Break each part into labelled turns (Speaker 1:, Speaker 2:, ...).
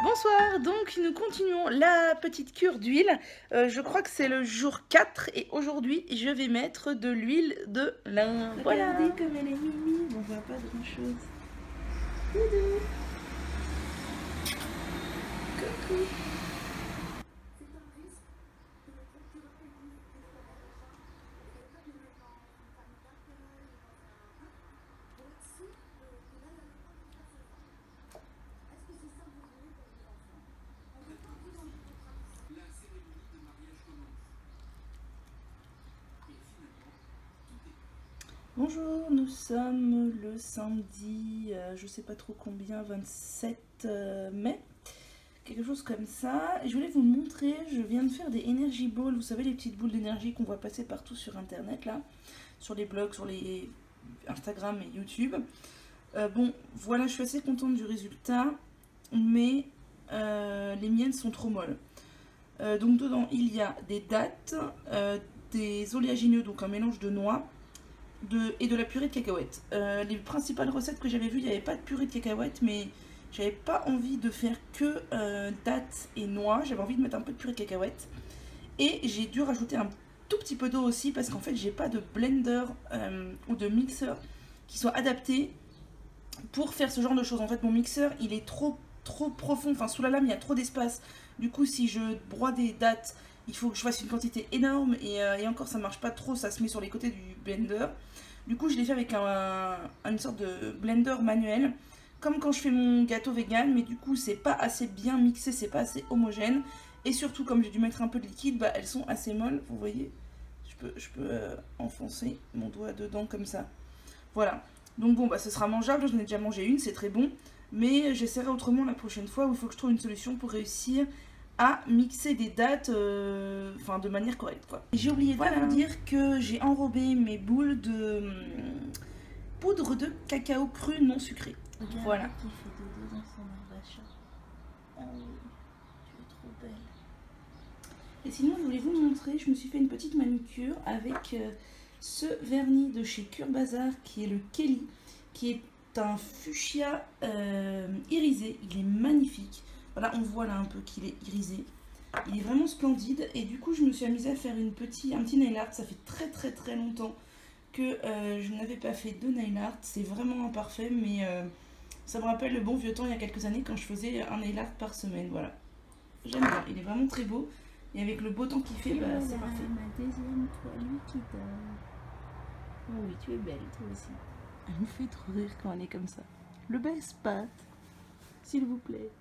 Speaker 1: Bonsoir, donc nous continuons la petite cure d'huile. Je crois que c'est le jour 4 et aujourd'hui je vais mettre de l'huile de lin. Voilà.
Speaker 2: Regardez comme elle est mimi, on voit pas grand chose. Doudou. Coucou. Bonjour, nous sommes le samedi, je sais pas trop combien, 27 mai, quelque chose comme ça. Et je voulais vous montrer, je viens de faire des energy balls, vous savez les petites boules d'énergie qu'on voit passer partout sur internet là, sur les blogs, sur les Instagram et YouTube. Bon, voilà, je suis assez contente du résultat, mais les miennes sont trop molles. Donc dedans il y a des dattes, des oléagineux, donc un mélange de noix, et de la purée de cacahuètes. Les principales recettes que j'avais vues, il n'y avait pas de purée de cacahuètes, mais j'avais pas envie de faire que dattes et noix, j'avais envie de mettre un peu de purée de cacahuètes. Et j'ai dû rajouter un tout petit peu d'eau aussi, parce qu'en fait j'ai pas de blender ou de mixeur qui soit adapté pour faire ce genre de choses. En fait mon mixeur il est trop profond, enfin sous la lame il y a trop d'espace. Du coup si je broie des dattes, il faut que je fasse une quantité énorme et encore ça marche pas trop, ça se met sur les côtés du blender. Du coup je l'ai fait avec une sorte de blender manuel, comme quand je fais mon gâteau vegan, mais du coup c'est pas assez bien mixé, c'est pas assez homogène. Et surtout comme j'ai dû mettre un peu de liquide, bah, elles sont assez molles, vous voyez. Je peux enfoncer mon doigt dedans comme ça. Voilà. Donc bon, bah ce sera mangeable, j'en ai déjà mangé une, c'est très bon. Mais j'essaierai autrement la prochaine fois où il faut que je trouve une solution pour réussir à mixer des dattes de manière correcte, quoi. J'ai oublié de vous dire que j'ai enrobé mes boules de poudre de cacao cru non sucré. Regarde,
Speaker 1: voilà.
Speaker 2: Qui fait dodo dans son arbre. Ah oui, tu es trop belle. Et sinon, je voulais vous montrer, je me suis fait une petite manucure avec ce vernis de chez Cure Bazar qui est le Kelly, qui est un fuchsia irisé. Il est magnifique. Voilà, on voit là un peu qu'il est irisé. Il est vraiment splendide. Et du coup, je me suis amusée à faire un petit nail art. Ça fait très longtemps que je n'avais pas fait de nail art. C'est vraiment imparfait, mais ça me rappelle le bon vieux temps il y a quelques années quand je faisais un nail art par semaine. Voilà. J'aime bien. Il est vraiment très beau. Et avec le beau temps qu'il fait, bah, c'est parfait.
Speaker 3: Ma deuxième toile qui dort.
Speaker 2: Oh oui, tu es belle, toi aussi. Elle me fait trop rire quand elle est comme ça. Le best pat, s'il vous plaît.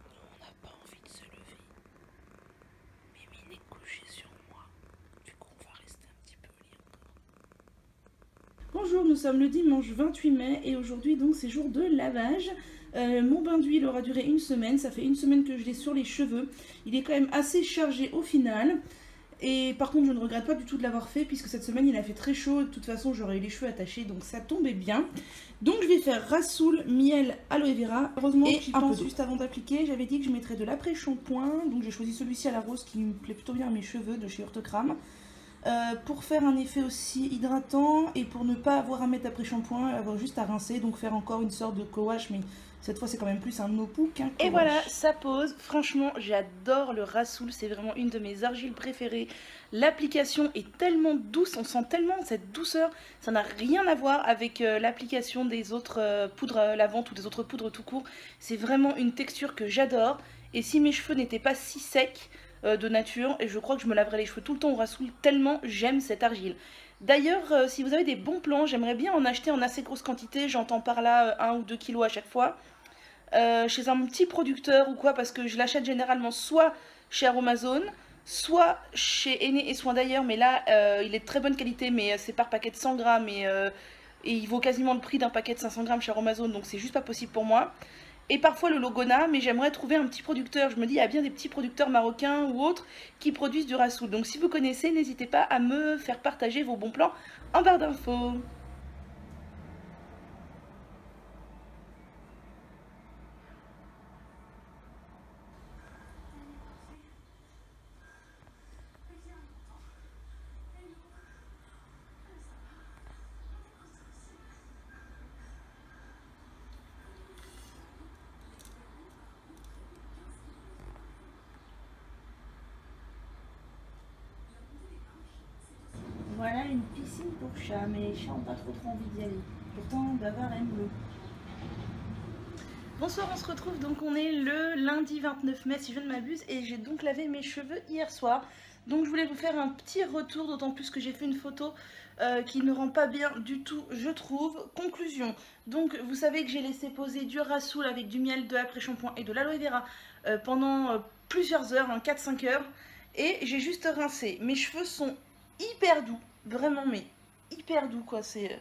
Speaker 3: On n'a pas envie de se lever. Mimine est couchée sur moi. Du coup, on va rester un petit peu au lit encore.
Speaker 2: Bonjour, nous sommes le dimanche 28 mai et aujourd'hui donc c'est jour de lavage. Mon bain d'huile aura duré une semaine, ça fait une semaine que je l'ai sur les cheveux. Il est quand même assez chargé au final. Et par contre je ne regrette pas du tout de l'avoir fait puisque cette semaine il a fait très chaud. De toute façon j'aurais eu les cheveux attachés donc ça tombait bien. Donc je vais faire rassoul, miel, aloe vera. Heureusement que j'y pense juste avant d'appliquer. J'avais dit que je mettrais de l'après-shampoing. Donc j'ai choisi celui-ci à la rose qui me plaît plutôt bien à mes cheveux de chez Orthocrame. Pour faire un effet aussi hydratant et pour ne pas avoir à mettre d'après-shampoing, avoir juste à rincer, donc faire encore une sorte de co-wash, mais cette fois c'est quand même plus un no-poo qu'un co-wash.
Speaker 1: Et voilà, ça pose. Franchement, j'adore le Rassoul, c'est vraiment une de mes argiles préférées. L'application est tellement douce, on sent tellement cette douceur. Ça n'a rien à voir avec l'application des autres poudres lavantes ou des autres poudres tout court. C'est vraiment une texture que j'adore. Et si mes cheveux n'étaient pas si secs de nature, et je crois que je me laverais les cheveux tout le temps au Rassoul, tellement j'aime cette argile. D'ailleurs, si vous avez des bons plans, j'aimerais bien en acheter en assez grosse quantité. J'entends par là 1 ou 2 kilos à chaque fois. Chez un petit producteur ou quoi, parce que je l'achète généralement soit chez Aromazone, soit chez Aîné et Soins d'ailleurs, mais là il est de très bonne qualité, mais c'est par paquet de 100 grammes et il vaut quasiment le prix d'un paquet de 500 grammes chez Aromazone, donc c'est juste pas possible pour moi. Et parfois le Logona, mais j'aimerais trouver un petit producteur. Je me dis, il y a bien des petits producteurs marocains ou autres qui produisent du Rassoul. Donc si vous connaissez, n'hésitez pas à me faire partager vos bons plans en barre d'infos.
Speaker 2: piscine pour chats, mais les chats n'ont pas trop envie d'y aller. Pourtant, Bavar aime l'eau.
Speaker 1: Bonsoir, on se retrouve, donc on est le lundi 29 mai si je ne m'abuse, et j'ai donc lavé mes cheveux hier soir. Donc je voulais vous faire un petit retour, d'autant plus que j'ai fait une photo qui ne rend pas bien du tout, je trouve. Conclusion, donc vous savez que j'ai laissé poser du Rasoul avec du miel, de l'après-shampoing et de l'aloe vera pendant plusieurs heures, 4-5 heures, et j'ai juste rincé. Mes cheveux sont hyper doux, vraiment, mais hyper doux quoi, c'est...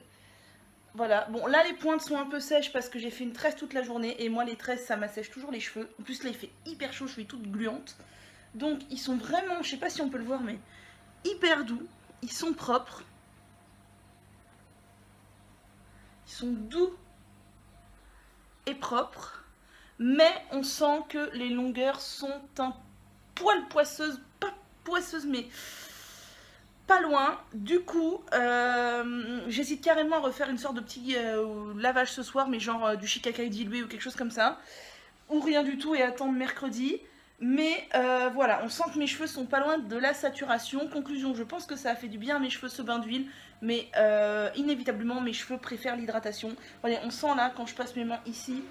Speaker 1: Voilà, bon là les pointes sont un peu sèches parce que j'ai fait une tresse toute la journée et moi les tresses ça m'assèche toujours les cheveux. En plus là il fait hyper chaud, je suis toute gluante. Donc ils sont vraiment, je sais pas si on peut le voir mais hyper doux, ils sont propres. Ils sont doux et propres, mais on sent que les longueurs sont un poil poisseuses, pas poisseuses mais... pas loin. Du coup, j'hésite carrément à refaire une sorte de petit lavage ce soir, mais genre du shikakai dilué ou quelque chose comme ça. Ou rien du tout et attendre mercredi. Mais voilà, on sent que mes cheveux sont pas loin de la saturation. Conclusion, je pense que ça a fait du bien à mes cheveux ce bain d'huile. Mais inévitablement, mes cheveux préfèrent l'hydratation. Voilà, on sent là, quand je passe mes mains ici,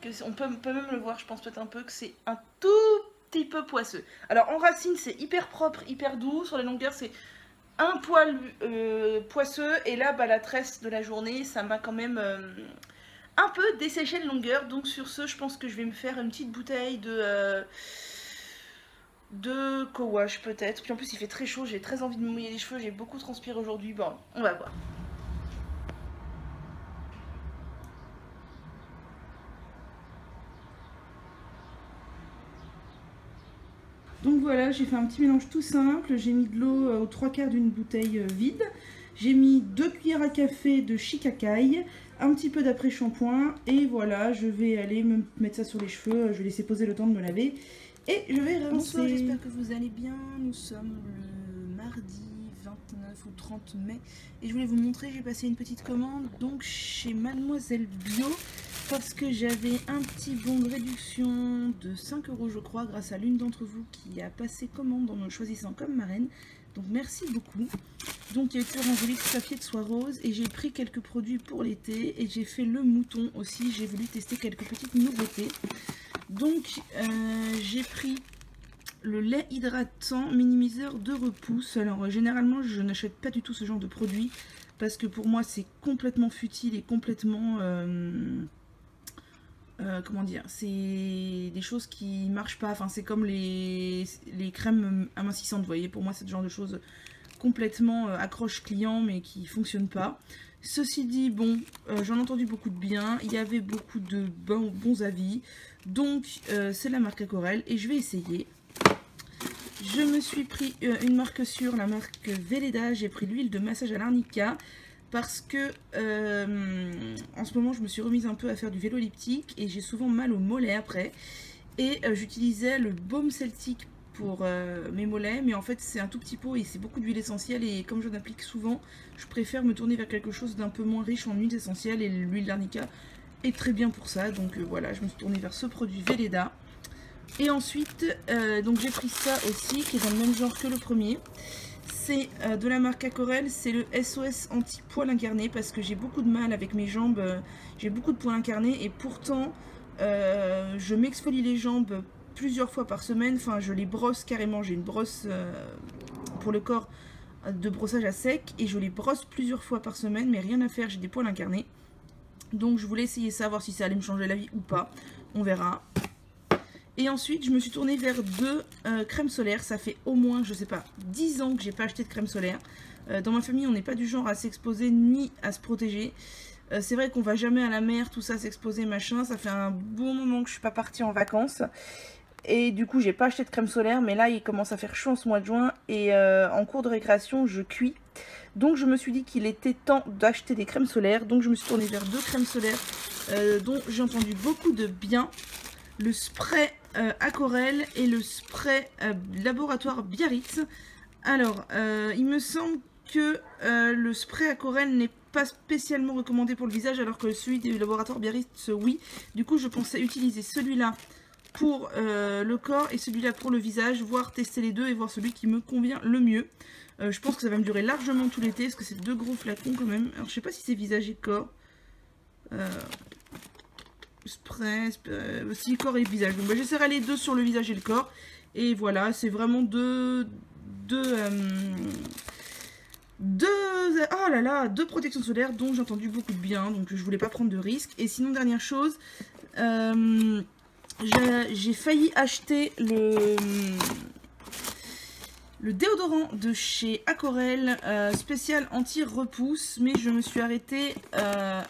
Speaker 1: que on peut même le voir, je pense peut-être un peu, que c'est un tout petit peu poisseux. Alors en racine, c'est hyper propre, hyper doux. Sur les longueurs, c'est... un poil poisseux, et là bah, la tresse de la journée ça m'a quand même un peu desséché de longueur. Donc sur ce je pense que je vais me faire une petite bouteille de co-wash peut-être. Puis en plus il fait très chaud, j'ai très envie de me mouiller les cheveux, j'ai beaucoup transpiré aujourd'hui. Bon, on va voir.
Speaker 2: Donc voilà, j'ai fait un petit mélange tout simple. J'ai mis de l'eau aux 3/4 d'une bouteille vide. J'ai mis 2 cuillères à café de shikakai, un petit peu d'après-shampoing. Et voilà, je vais aller me mettre ça sur les cheveux. Je vais laisser poser le temps de me laver. Et je vais rincer. Bonsoir, j'espère que vous allez bien. Nous sommes le mardi 29 ou 30 mai. Et je voulais vous montrer, j'ai passé une petite commande donc chez Mademoiselle Bio. Parce que j'avais un petit bon de réduction de 5 € je crois, grâce à l'une d'entre vous qui a passé commande en me choisissant comme marraine. Donc merci beaucoup. Donc il y a toujours un joli papier de soie rose et j'ai pris quelques produits pour l'été. Et j'ai fait le mouton aussi, j'ai voulu tester quelques petites nouveautés. Donc j'ai pris le lait hydratant minimiseur de repousse. Alors généralement je n'achète pas du tout ce genre de produit. Parce que pour moi c'est complètement futile et complètement... comment dire, c'est des choses qui marchent pas, enfin c'est comme les crèmes amincissantes, vous voyez, pour moi c'est ce genre de choses complètement accroche client mais qui fonctionnent pas. Ceci dit, bon, j'en ai entendu beaucoup de bien, il y avait beaucoup de bons avis, donc c'est la marque Aquarelle et je vais essayer. Je me suis pris une marque sûre, la marque Velleda, j'ai pris l'huile de massage à l'arnica. Parce que en ce moment je me suis remise un peu à faire du vélo elliptique et j'ai souvent mal aux mollets après. Et j'utilisais le baume celtique pour mes mollets, mais en fait c'est un tout petit pot et c'est beaucoup d'huile essentielle. Et comme j'en applique souvent, je préfère me tourner vers quelque chose d'un peu moins riche en huile essentielle. Et l'huile d'arnica est très bien pour ça. Donc voilà, je me suis tournée vers ce produit Velleda. Et ensuite, donc j'ai pris ça aussi, qui est dans le même genre que le premier. C'est de la marque Aquarelle, c'est le SOS anti-poils incarnés parce que j'ai beaucoup de mal avec mes jambes, j'ai beaucoup de poils incarnés et pourtant je m'exfolie les jambes plusieurs fois par semaine, enfin je les brosse carrément, j'ai une brosse pour le corps de brossage à sec et je les brosse plusieurs fois par semaine mais rien à faire, j'ai des poils incarnés. Donc je voulais essayer ça, voir si ça allait me changer la vie ou pas, on verra. Et ensuite, je me suis tournée vers 2 crèmes solaires. Ça fait au moins, je sais pas, 10 ans que j'ai pas acheté de crème solaire. Dans ma famille, on n'est pas du genre à s'exposer ni à se protéger. C'est vrai qu'on va jamais à la mer, tout ça, s'exposer, machin. Ça fait un bon moment que je suis pas partie en vacances. Et du coup, j'ai pas acheté de crème solaire. Mais là, il commence à faire chaud en ce mois de juin. Et en cours de récréation, je cuis. Donc, je me suis dit qu'il était temps d'acheter des crèmes solaires. Donc, je me suis tournée vers 2 crèmes solaires dont j'ai entendu beaucoup de bien. Le spray Aquarelle et le spray laboratoire Biarritz. Alors, il me semble que le spray Aquarelle n'est pas spécialement recommandé pour le visage, alors que celui du laboratoire Biarritz, oui. Du coup, je pensais utiliser celui-là pour le corps et celui-là pour le visage, voire tester les deux et voir celui qui me convient le mieux. Je pense que ça va me durer largement tout l'été, parce que c'est 2 gros flacons quand même. Alors je sais pas si c'est visage et corps. Spray, si corps et visage. Donc bah, j'essaierai les deux sur le visage et le corps. Et voilà, c'est vraiment deux protections solaires dont j'ai entendu beaucoup de bien. Donc je voulais pas prendre de risques. Et sinon, dernière chose, j'ai failli acheter le déodorant de chez Aquarelle spécial anti-repousse, mais je me suis arrêtée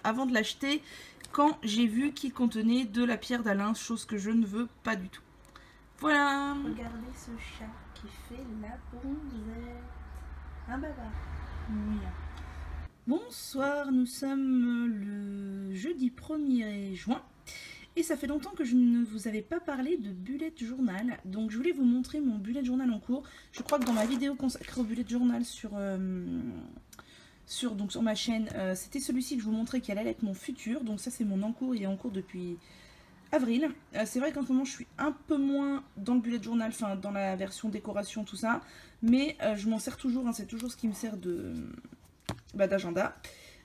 Speaker 2: avant de l'acheter quand j'ai vu qu'il contenait de la pierre d'Alain, chose que je ne veux pas du tout. Voilà.
Speaker 1: Regardez ce chat qui fait la bronzette. Un bavard.
Speaker 2: Oui. Bonsoir, nous sommes le jeudi 1er juin. Et ça fait longtemps que je ne vous avais pas parlé de bullet journal. Donc je voulais vous montrer mon bullet journal en cours. Je crois que dans ma vidéo consacrée au bullet journal sur ma chaîne, c'était celui-ci que je vous montrais qui allait être mon futur. Donc ça c'est mon en cours, il est en cours depuis avril. C'est vrai qu'en ce moment je suis un peu moins dans le bullet journal, enfin dans la version décoration, tout ça. Mais je m'en sers toujours, hein, c'est toujours ce qui me sert d'agenda.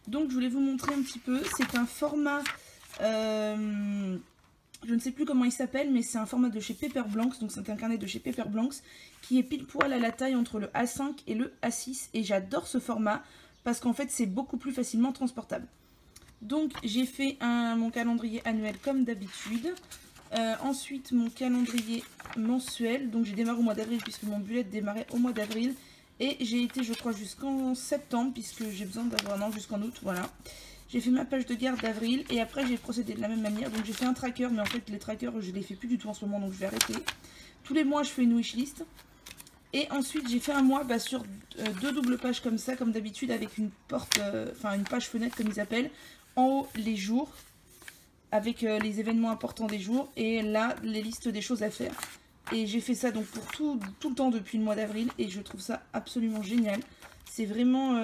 Speaker 2: Donc je voulais vous montrer un petit peu. C'est un format... je ne sais plus comment il s'appelle, mais c'est un format de chez Paper Blanks, donc c'est un carnet de chez Paper Blanks qui est pile poil à la taille entre le A5 et le A6, et j'adore ce format parce qu'en fait c'est beaucoup plus facilement transportable. Donc j'ai fait mon calendrier annuel comme d'habitude, ensuite mon calendrier mensuel, donc j'ai démarré au mois d'avril puisque mon bullet démarrait au mois d'avril, et j'ai été je crois jusqu'en septembre puisque j'ai besoin d'avoir un an jusqu'en août, voilà. J'ai fait ma page de garde d'avril et après j'ai procédé de la même manière. Donc j'ai fait un tracker, mais en fait les trackers je les fais plus du tout en ce moment, donc je vais arrêter. Tous les mois je fais une wishlist. Et ensuite j'ai fait un mois sur 2 doubles pages comme ça, comme d'habitude, avec une une page fenêtre comme ils appellent. En haut les jours, avec les événements importants des jours, et là les listes des choses à faire. Et j'ai fait ça donc pour tout le temps depuis le mois d'avril, et je trouve ça absolument génial. C'est vraiment...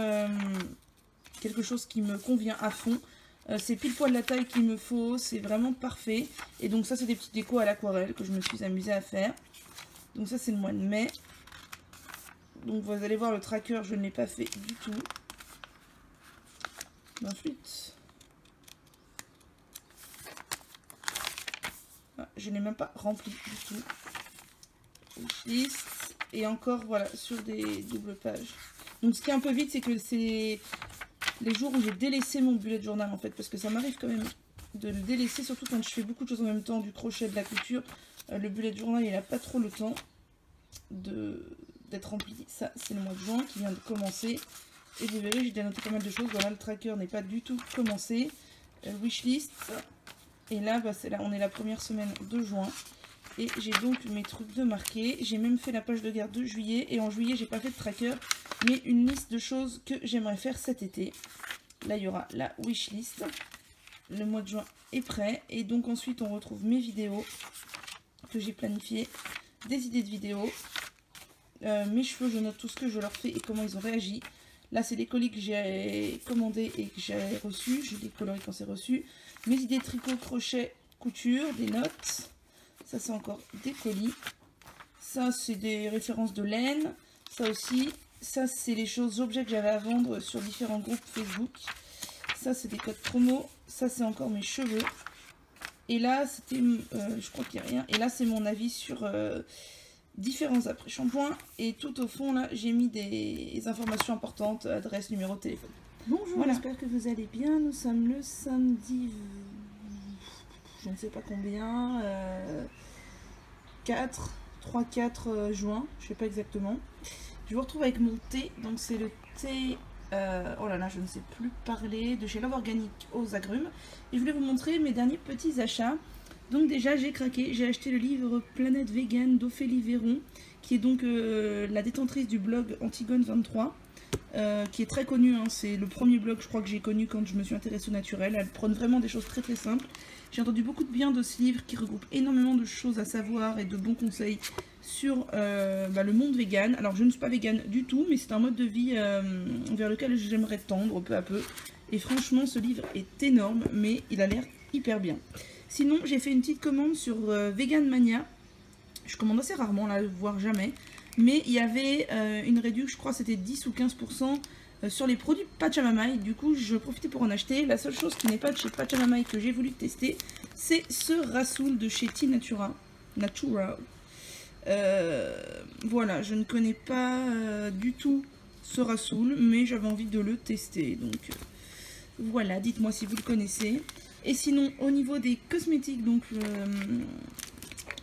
Speaker 2: quelque chose qui me convient à fond. C'est pile poil la taille qu'il me faut, c'est vraiment parfait. Et donc ça c'est des petites décos à l'aquarelle que je me suis amusée à faire. Donc ça c'est le mois de mai. Donc vous allez voir le tracker, je ne l'ai pas fait du tout. Ensuite, je n'ai même pas rempli du tout. Liste. Et encore voilà, sur des doubles pages. Donc ce qui est un peu vite, c'est que c'est les jours où j'ai délaissé mon bullet journal en fait, parce que ça m'arrive quand même de le délaisser, surtout quand je fais beaucoup de choses en même temps, du crochet, de la couture. Le bullet journal il n'a pas trop le temps d'être rempli. Ça c'est le mois de juin qui vient de commencer, et vous verrez j'ai déjà noté pas mal de choses. Voilà, le tracker n'est pas du tout commencé. Wishlist, et là, là on est la première semaine de juin, et j'ai donc mes trucs de marquer. J'ai même fait la page de garde de juillet, et en juillet j'ai pas fait de tracker, mais une liste de choses que j'aimerais faire cet été. Là il y aura la wishlist. Le mois de juin est prêt, et donc ensuite on retrouve mes vidéos que j'ai planifiées, des idées de vidéos, mes cheveux, je note tout ce que je leur fais et comment ils ont réagi. Là c'est des colis que j'ai commandés et que j'ai reçus, je les colorie quand c'est reçu. Mes idées de tricot, crochet, couture, des notes. Ça c'est encore des colis. Ça c'est des références de laine. Ça aussi. Ça c'est les objets que j'avais à vendre sur différents groupes Facebook. Ça c'est des codes promo. Ça c'est encore mes cheveux. Et là c'était, je crois qu'il n'y a rien. Et là c'est mon avis sur différents après-shampoings. Et tout au fond là j'ai mis des informations importantes, adresse, numéro de téléphone.
Speaker 1: Bonjour,
Speaker 2: voilà.
Speaker 1: J'espère que vous allez bien. Nous sommes le samedi, je ne sais pas combien, 3-4 juin, je ne sais pas exactement. Je vous retrouve avec mon thé, donc c'est le thé, oh là là, je ne sais plus parler, de chez Love Organic aux agrumes. Et je voulais vous montrer mes derniers petits achats. Donc déjà j'ai craqué, j'ai acheté le livre Planète Vegan d'Ophélie Véron, qui est donc la détentrice du blog Antigone 23. Qui est très connue, hein. C'est le premier blog je crois que j'ai connu quand je me suis intéressée au naturel. Elle prône vraiment des choses très très simples. J'ai entendu beaucoup de bien de ce livre qui regroupe énormément de choses à savoir et de bons conseils sur le monde vegan. Alors je ne suis pas vegan du tout, mais c'est un mode de vie vers lequel j'aimerais tendre peu à peu. Et franchement ce livre est énorme, mais il a l'air hyper bien. Sinon j'ai fait une petite commande sur Vegan Mania. Je commande assez rarement là, voire jamais.
Speaker 2: mais il y avait une réduction, je crois c'était 10 ou 15% sur les produits Pachamamaï. Du coup je profitais pour en acheter. La seule chose qui n'est pas de chez Pachamamaï que j'ai voulu tester, c'est ce Rasoul de chez T-Natura. Voilà, je ne connais pas du tout ce Rasoul, mais j'avais envie de le tester. Donc voilà, dites-moi si vous le connaissez. Et sinon, au niveau des cosmétiques, donc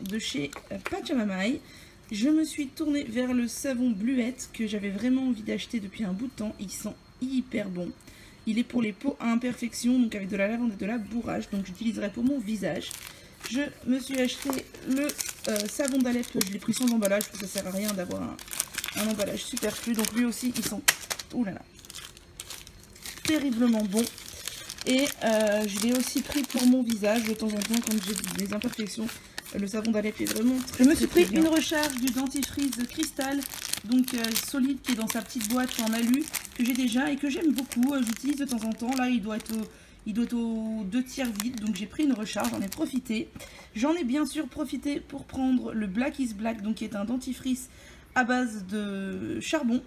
Speaker 2: de chez Pachamamaï, je me suis tournée vers le savon Bluette que j'avais vraiment envie d'acheter depuis un bout de temps. Il sent hyper bon. Il est pour les peaux à imperfection, donc avec de la lavande et de la bourrage. Donc j'utiliserai pour mon visage. Je me suis acheté le savon d'Alep, je l'ai pris sans emballage parce que ça sert à rien d'avoir un emballage superflu. Donc lui aussi, il sent, oulala, terriblement bon. Et je l'ai aussi pris pour mon visage de temps en temps quand j'ai des imperfections. Le savon d'Alep est vraiment très bien. Je me suis pris une recharge du dentifrice Cristal, donc solide, qui est dans sa petite boîte en alu, que j'ai déjà et que j'aime beaucoup. J'utilise de temps en temps. Là, il doit être aux 2 tiers vide, donc j'ai pris une recharge, j'en ai profité. J'en ai bien sûr profité pour prendre le Black is Black, donc qui est un dentifrice à base de charbon.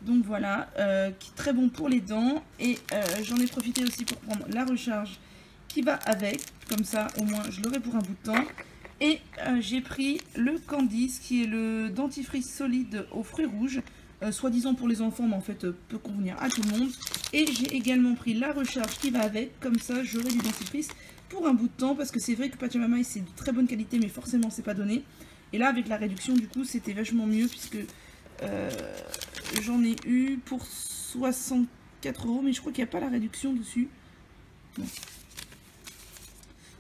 Speaker 2: Donc voilà, qui est très bon pour les dents. Et j'en ai profité aussi pour prendre la recharge qui va avec, comme ça au moins je l'aurai pour un bout de temps. Et j'ai pris le Candice, qui est le dentifrice solide aux fruits rouges, soi-disant pour les enfants, mais en fait peut convenir à tout le monde. Et j'ai également pris la recharge qui va avec, comme ça j'aurai du dentifrice pour un bout de temps, parce que c'est vrai que Pachamamaï c'est de très bonne qualité, mais forcément c'est pas donné. Et là avec la réduction du coup c'était vachement mieux, puisque j'en ai eu pour 64 €, mais je crois qu'il n'y a pas la réduction dessus. Non.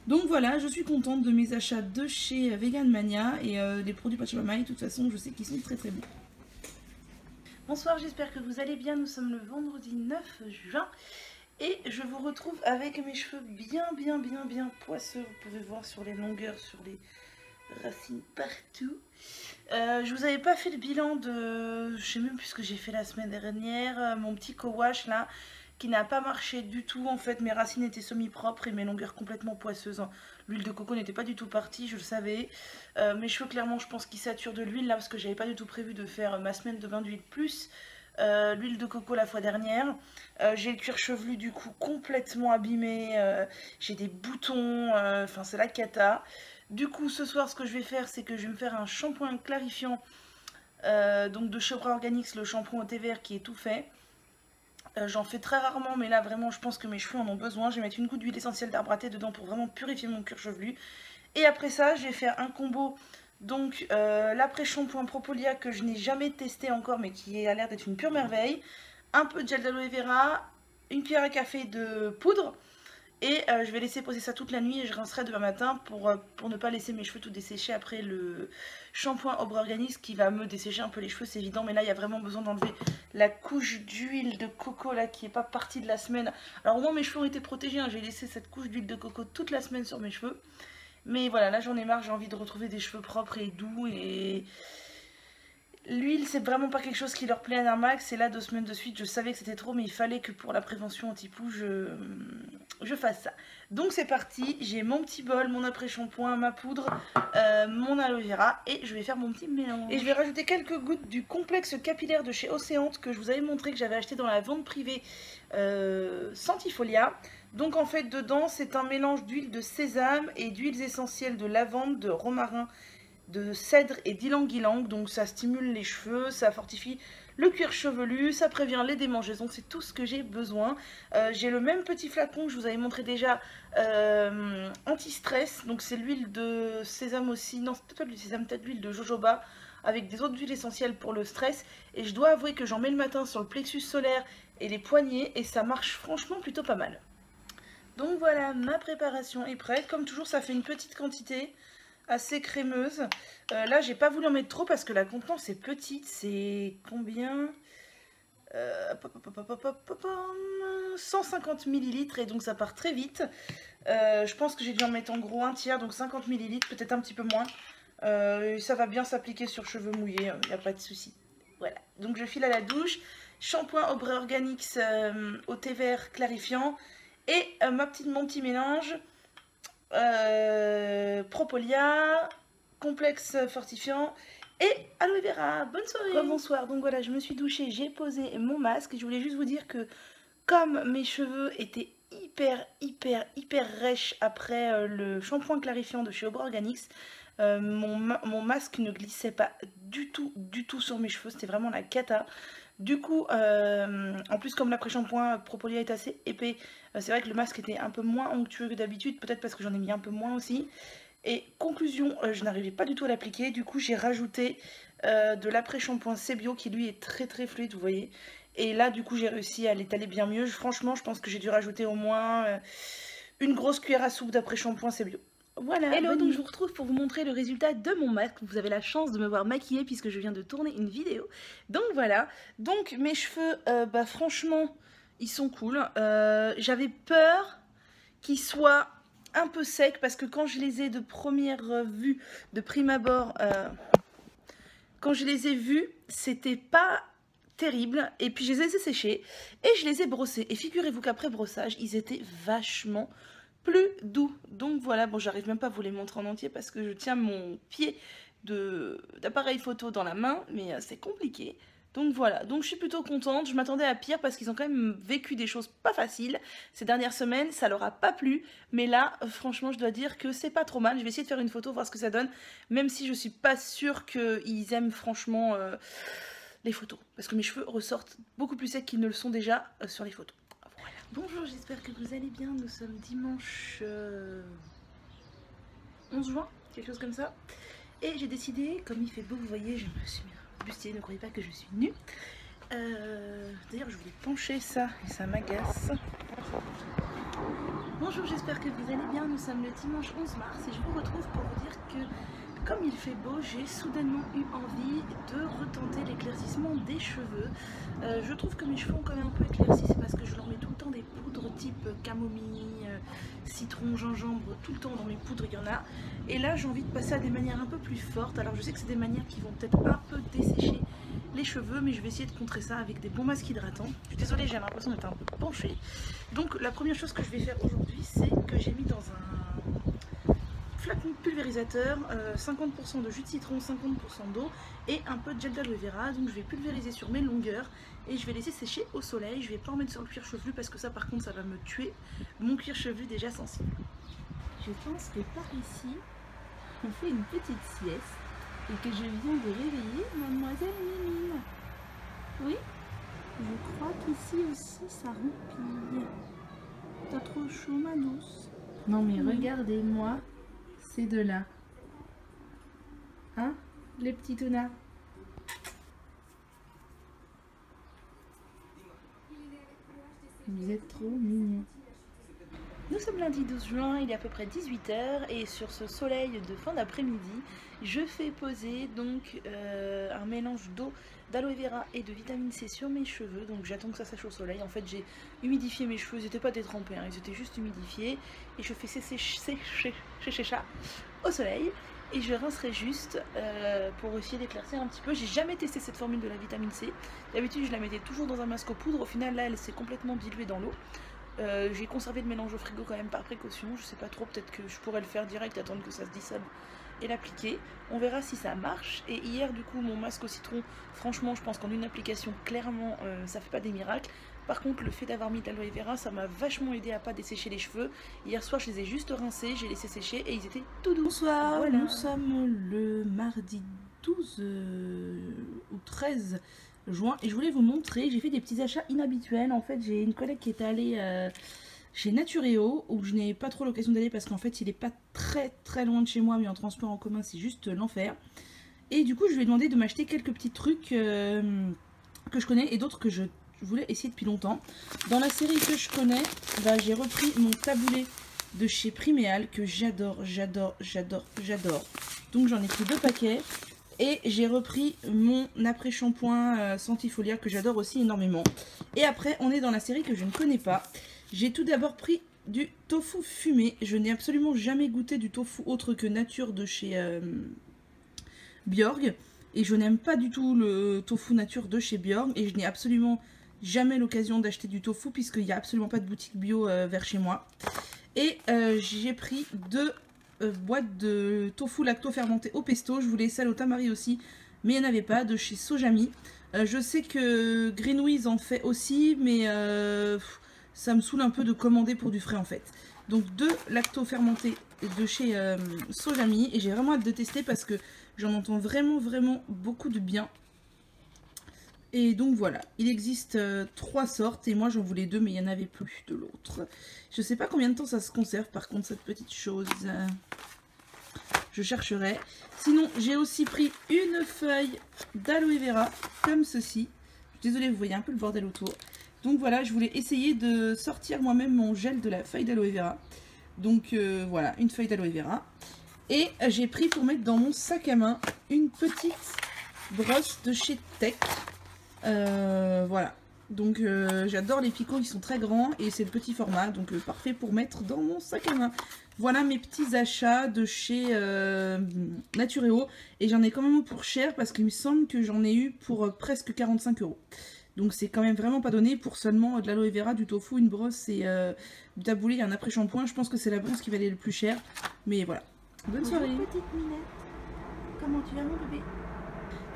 Speaker 2: Donc voilà, je suis contente de mes achats de chez Vegan Mania et les produits Pachamamaï, de toute façon je sais qu'ils sont très très bons.
Speaker 1: Bonsoir, j'espère que vous allez bien. Nous sommes le vendredi 9 juin et je vous retrouve avec mes cheveux bien poisseux. Vous pouvez voir sur les longueurs, sur les racines partout. Je vous avais pas fait le bilan de, je sais même plus ce que j'ai fait la semaine dernière, mon petit co-wash là, qui n'a pas marché du tout. En fait, mes racines étaient semi-propres et mes longueurs complètement poisseuses. L'huile de coco n'était pas du tout partie, je le savais. Mes cheveux, clairement, je pense qu'ils saturent de l'huile là, parce que j'avais pas du tout prévu de faire ma semaine de bain d'huile plus l'huile de coco la fois dernière. J'ai le cuir chevelu du coup complètement abîmé. J'ai des boutons, enfin c'est la cata. Du coup, ce soir, ce que je vais faire, c'est que je vais me faire un shampoing clarifiant donc de chez Obra Organics, le shampoing au thé vert qui est tout fait. J'en fais très rarement, mais là vraiment je pense que mes cheveux en ont besoin. Je vais mettre une goutte d'huile essentielle d'arbre à thé dedans pour vraiment purifier mon cuir chevelu. Et après ça, je vais faire un combo, donc l'après-shampoing Propolia que je n'ai jamais testé encore, mais qui a l'air d'être une pure merveille. Un peu de gel d'aloe vera, une cuillère à café de poudre. Et je vais laisser poser ça toute la nuit et je rincerai demain matin pour ne pas laisser mes cheveux tout desséchés après le shampoing Obra Organics qui va me dessécher un peu les cheveux, c'est évident. Mais là, il y a vraiment besoin d'enlever la couche d'huile de coco là qui n'est pas partie de la semaine. Alors au moins mes cheveux ont été protégés, hein. J'ai laissé cette couche d'huile de coco toute la semaine sur mes cheveux. Mais voilà, là j'en ai marre, j'ai envie de retrouver des cheveux propres et doux et... L'huile, c'est vraiment pas quelque chose qui leur plaît à un max. Et là, 2 semaines de suite, je savais que c'était trop, mais il fallait que pour la prévention anti-poux, je fasse ça. Donc c'est parti, j'ai mon petit bol, mon après-shampoing, ma poudre, mon aloe vera, et je vais faire mon petit mélange. Et je vais rajouter quelques gouttes du complexe capillaire de chez Océante que je vous avais montré, que j'avais acheté dans la vente privée Santifolia. Donc en fait, dedans, c'est un mélange d'huile de sésame et d'huiles essentielles de lavande, de romarin, de cèdre et d'ylang-ylang. Donc ça stimule les cheveux, ça fortifie le cuir chevelu, ça prévient les démangeaisons, c'est tout ce que j'ai besoin. J'ai le même petit flacon que je vous avais montré déjà, anti-stress, donc c'est l'huile de sésame aussi, non c'est peut-être pas l'huile de sésame, peut-être l'huile de jojoba, avec des autres huiles essentielles pour le stress. Et je dois avouer que j'en mets le matin sur le plexus solaire et les poignets, et ça marche franchement plutôt pas mal. Donc voilà, ma préparation est prête. Comme toujours, ça fait une petite quantité assez crémeuse. Là, j'ai pas voulu en mettre trop parce que la contenance est petite. C'est combien 150 ml et donc ça part très vite. Je pense que j'ai dû en mettre en gros un tiers, donc 50 ml, peut-être un petit peu moins. Ça va bien s'appliquer sur cheveux mouillés, il n'y a pas de souci. Voilà, donc je file à la douche. Shampoing Obra Organics au thé vert clarifiant. Et mon petit mélange Propolia, complexe fortifiant et aloe vera. Bonne soirée. Bonsoir, donc voilà, je me suis douchée, j'ai posé mon masque et je voulais juste vous dire que comme mes cheveux étaient hyper rêches après le shampoing clarifiant de chez Obra Organics, mon masque ne glissait pas du tout sur mes cheveux, c'était vraiment la cata. Du coup, en plus comme l'après-shampoing Propolis est assez épais, c'est vrai que le masque était un peu moins onctueux que d'habitude, peut-être parce que j'en ai mis un peu moins aussi. Et conclusion, je n'arrivais pas du tout à l'appliquer, du coup j'ai rajouté de l'après-shampoing Sebio qui lui est très fluide, vous voyez. Et là du coup j'ai réussi à l'étaler bien mieux. Franchement je pense que j'ai dû rajouter au moins une grosse cuillère à soupe d'après-shampoing Sebio. Voilà. Hello, donc je vous retrouve pour vous montrer le résultat de mon masque. Vous avez la chance de me voir maquillée puisque je viens de tourner une vidéo. Donc voilà, donc mes cheveux, bah franchement, ils sont cool. J'avais peur qu'ils soient un peu secs parce que quand je les ai de première vue, de prime abord, quand je les ai vus, c'était pas terrible. Et puis je les ai séchés et je les ai brossés. Et figurez-vous qu'après brossage, ils étaient vachement plus doux. Donc voilà, bon j'arrive même pas à vous les montrer en entier parce que je tiens mon pied d'appareil photo dans la main, mais c'est compliqué. Donc voilà, donc je suis plutôt contente. Je m'attendais à pire parce qu'ils ont quand même vécu des choses pas faciles ces dernières semaines, ça leur a pas plu, mais là franchement je dois dire que c'est pas trop mal. Je vais essayer de faire une photo, voir ce que ça donne, même si je suis pas sûre qu'ils aiment franchement les photos, parce que mes cheveux ressortent beaucoup plus secs qu'ils ne le sont déjà sur les photos. Bonjour, j'espère que vous allez bien. Nous sommes dimanche 11 juin, quelque chose comme ça. Et j'ai décidé, comme il fait beau, vous voyez, je me suis bustier, ne croyez pas que je suis nue. D'ailleurs, je voulais pencher ça, et ça m'agace. Bonjour, j'espère que vous allez bien. Nous sommes le dimanche 11 mars et je vous retrouve pour vous dire que comme il fait beau, j'ai soudainement eu envie de retenter l'éclaircissement des cheveux. Je trouve que mes cheveux ont quand même un peu éclairci, c'est parce que je leur mets tout le temps des poudres type camomille, citron, gingembre, tout le temps dans mes poudres il y en a. Et là j'ai envie de passer à des manières un peu plus fortes. Alors je sais que c'est des manières qui vont peut-être un peu dessécher les cheveux, mais je vais essayer de contrer ça avec des bons masques hydratants. Je suis désolée, j'ai l'impression d'être un peu penchée. Donc la première chose que je vais faire aujourd'hui, c'est que j'ai mis dans un flacon pulvérisateur, 50% de jus de citron, 50% d'eau et un peu de gel d'aloe vera. Donc je vais pulvériser sur mes longueurs et je vais laisser sécher au soleil. Je vais pas en mettre sur le cuir chevelu parce que ça par contre ça va me tuer mon cuir chevelu déjà sensible.
Speaker 2: Je pense que par ici, on fait une petite sieste et que je viens de réveiller mademoiselle Mimine. Oui, je crois qu'ici aussi ça roupille. T'as trop chaud ma douce? Non mais regardez-moi ces deux-là. Hein, les petits tounas? Vous êtes trop mignons.
Speaker 1: Nous sommes lundi 12 juin, il est à peu près 18 h et sur ce soleil de fin d'après-midi, je fais poser donc un mélange d'eau, d'aloe vera et de vitamine C sur mes cheveux. Donc j'attends que ça sèche au soleil. En fait j'ai humidifié mes cheveux, ils n'étaient pas détrempés, hein, ils étaient juste humidifiés. Et je fais sécher ça au soleil. Et je rincerai juste pour essayer d'éclaircir un petit peu. J'ai jamais testé cette formule de la vitamine C. D'habitude je la mettais toujours dans un masque aux poudres. Au final là elle s'est complètement diluée dans l'eau. J'ai conservé le mélange au frigo quand même par précaution, je sais pas trop, peut-être que je pourrais le faire direct, attendre que ça se dissole et l'appliquer. On verra si ça marche. Et hier du coup mon masque au citron, franchement je pense qu'en une application clairement ça fait pas des miracles. Par contre le fait d'avoir mis de l'aloe vera ça m'a vachement aidé à pas dessécher les cheveux. Hier soir je les ai juste rincés, j'ai laissé sécher et ils étaient tout doux.
Speaker 2: Bonsoir, voilà. Nous sommes le mardi 12 ou 13 juin et je voulais vous montrer, j'ai fait des petits achats inhabituels. En fait j'ai une collègue qui est allée chez Naturéo où je n'ai pas trop l'occasion d'aller parce qu'en fait il est pas très loin de chez moi, mais en transport en commun c'est juste l'enfer. Et du coup je lui ai demandé de m'acheter quelques petits trucs que je connais et d'autres que je voulais essayer depuis longtemps. Dans la série que je connais, bah, j'ai repris mon taboulet de chez Priméal que j'adore. Donc j'en ai pris 2 paquets. Et j'ai repris mon après-shampoing Santifolia que j'adore aussi énormément. Et après, on est dans la série que je ne connais pas. J'ai tout d'abord pris du tofu fumé. Je n'ai absolument jamais goûté du tofu autre que nature de chez Björg. Et je n'aime pas du tout le tofu nature de chez Björg. Et je n'ai absolument jamais l'occasion d'acheter du tofu puisqu'il n'y a absolument pas de boutique bio vers chez moi. Et j'ai pris 2 boîte de tofu lacto fermenté au pesto. Je voulais celle au tamari aussi, mais il n'y en avait pas, de chez Sojami. Je sais que Greenwiz en fait aussi, mais ça me saoule un peu de commander pour du frais en fait. Donc 2 lacto fermentés de chez Sojami, et j'ai vraiment hâte de tester parce que j'en entends vraiment beaucoup de bien. Et donc voilà, il existe 3 sortes et moi j'en voulais 2 mais il n'y en avait plus de l'autre. Je sais pas combien de temps ça se conserve par contre cette petite chose. Je chercherai. Sinon j'ai aussi pris une feuille d'aloe vera comme ceci. Je suis désolée, vous voyez un peu le bordel autour. Donc voilà, je voulais essayer de sortir moi-même mon gel de la feuille d'aloe vera. Donc voilà, une feuille d'aloe vera. Et j'ai pris pour mettre dans mon sac à main une petite brosse de chez Tech. Voilà, donc j'adore les picots, ils sont très grands et c'est le petit format, donc parfait pour mettre dans mon sac à main. Voilà mes petits achats de chez Natureo, et j'en ai quand même eu pour cher parce qu'il me semble que j'en ai eu pour presque 45 €. Donc c'est quand même vraiment pas donné pour seulement de l'aloe vera, du tofu, une brosse et du taboulé et un après-shampoing. Je pense que c'est la brosse qui valait le plus cher, mais voilà. Bonne soirée.
Speaker 1: Petite Minette, comment tu vas mon bébé?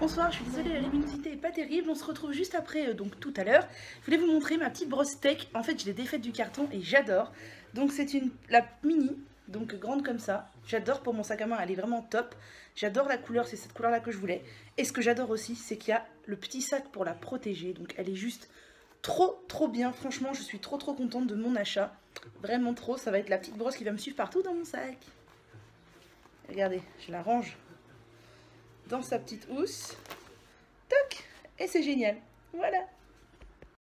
Speaker 1: Bonsoir, je suis désolée, la luminosité n'est pas terrible. On se retrouve juste après, donc tout à l'heure. Je voulais vous montrer ma petite brosse Tech. En fait, je l'ai défaite du carton et j'adore. Donc c'est la mini, donc grande comme ça. J'adore pour mon sac à main, elle est vraiment top. J'adore la couleur, c'est cette couleur-là que je voulais. Et ce que j'adore aussi, c'est qu'il y a le petit sac pour la protéger. Donc elle est juste trop bien. Franchement, je suis trop contente de mon achat. Vraiment trop. Ça va être la petite brosse qui va me suivre partout dans mon sac. Regardez, je la range dans sa petite housse. Toc. Et c'est génial. Voilà.